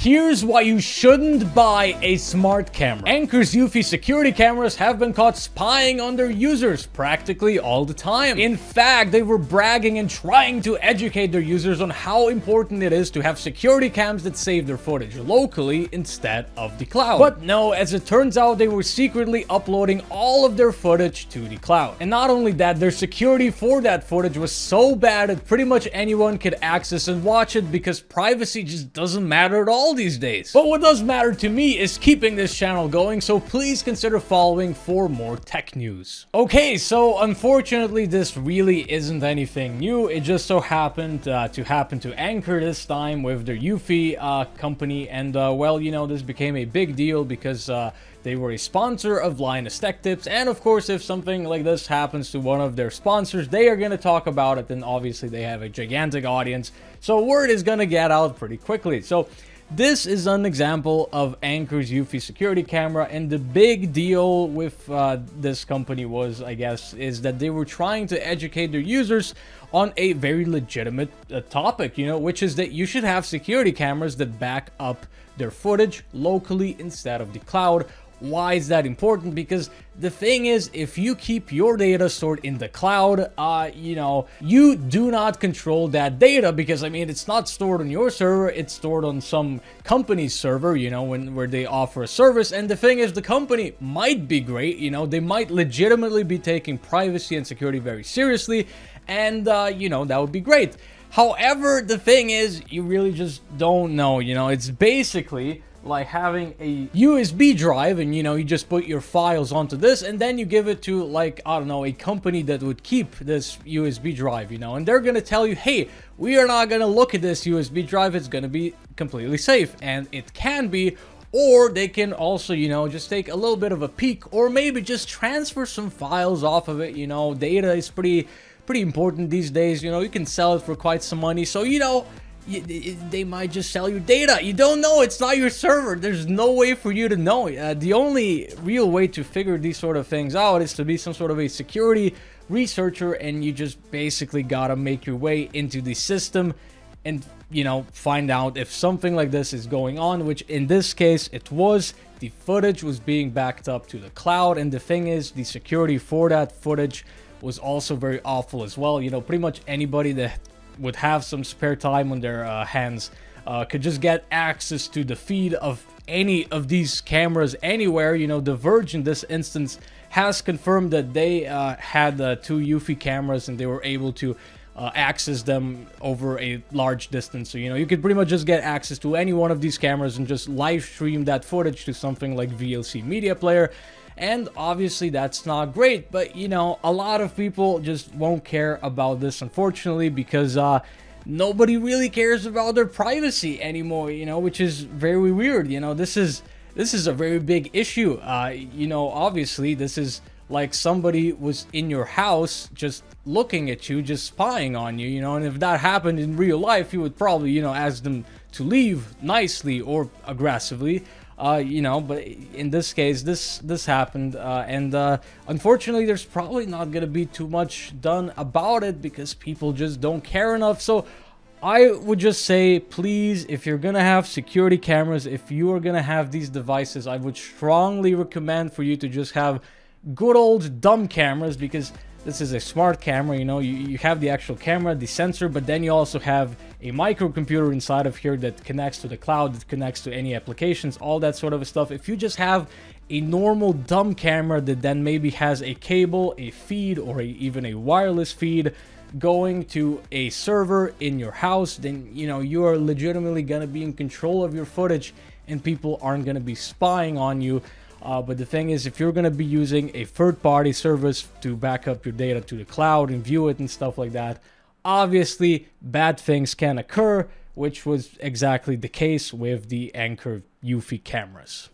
Here's why you shouldn't buy a smart camera. Anker's Eufy security cameras have been caught spying on their users practically all the time. In fact, they were bragging and trying to educate their users on how important it is to have security cams that save their footage locally instead of the cloud. But no, as it turns out, they were secretly uploading all of their footage to the cloud. And not only that, their security for that footage was so bad that pretty much anyone could access and watch it because privacy just doesn't matter at all these days. But what does matter to me is keeping this channel going, so please consider following for more tech news. Okay, so unfortunately this really isn't anything new. It just so happened to Anker this time with their Eufy company, and well, you know, this became a big deal because they were a sponsor of Linus Tech Tips, and of course, if something like this happens to one of their sponsors, they are going to talk about it, and obviously they have a gigantic audience, so word is going to get out pretty quickly. So this is an example of Anker's Eufy security camera, and the big deal with this company was, I guess, is that they were trying to educate their users on a very legitimate topic, you know, which is that you should have security cameras that back up their footage locally instead of the cloud. Why is that important? Because the thing is, if you keep your data stored in the cloud, you know, you do not control that data, because I mean, it's not stored on your server, it's stored on some company's server, you know, where they offer a service. And the thing is, the company might be great, you know, they might legitimately be taking privacy and security very seriously, and you know, that would be great. However, the thing is, you really just don't know, you know, it's basically like having a USB drive, and you know, you just put your files onto this, and then you give it to, like, I don't know, a company that would keep this USB drive, you know, and they're gonna tell you, hey, we are not gonna look at this USB drive, it's gonna be completely safe. And it can be, or they can also, you know, just take a little bit of a peek, or maybe just transfer some files off of it. You know, data is pretty important these days, you know, you can sell it for quite some money, so you know, they might just sell you data. You don't know, it's not your server, there's no way for you to know. The only real way to figure these sort of things out is to be some sort of a security researcher, and you just basically gotta make your way into the system and, you know, find out if something like this is going on, which in this case it was. The footage was being backed up to the cloud, and the thing is, the security for that footage was also very awful as well. You know, pretty much anybody that would have some spare time on their hands could just get access to the feed of any of these cameras anywhere. You know, The Verge in this instance has confirmed that they had 2 Eufy cameras, and they were able to access them over a large distance. So, you know, you could pretty much just get access to any one of these cameras and just live stream that footage to something like VLC Media Player. And obviously that's not great, but you know, a lot of people just won't care about this, unfortunately, because nobody really cares about their privacy anymore, you know, which is very weird. You know, this is a very big issue. You know, obviously this is like somebody was in your house just looking at you, just spying on you, you know, and if that happened in real life, you would probably, you know, ask them to leave nicely or aggressively. You know, but in this case, this happened, and unfortunately, there's probably not gonna be too much done about it because people just don't care enough. So I would just say, please, if you're gonna have security cameras, if you are gonna have these devices, I would strongly recommend for you to just have good old dumb cameras, because this is a smart camera. You know, you have the actual camera, the sensor, but then you also have a microcomputer inside of here that connects to the cloud, that connects to any applications, all that sort of stuff. If you just have a normal dumb camera that then maybe has a cable, a feed, or even a wireless feed going to a server in your house, then, you know, you are legitimately gonna be in control of your footage, and people aren't gonna be spying on you. But the thing is, if you're going to be using a third-party service to back up your data to the cloud and view it and stuff like that, obviously bad things can occur, which was exactly the case with the Anker Eufy cameras.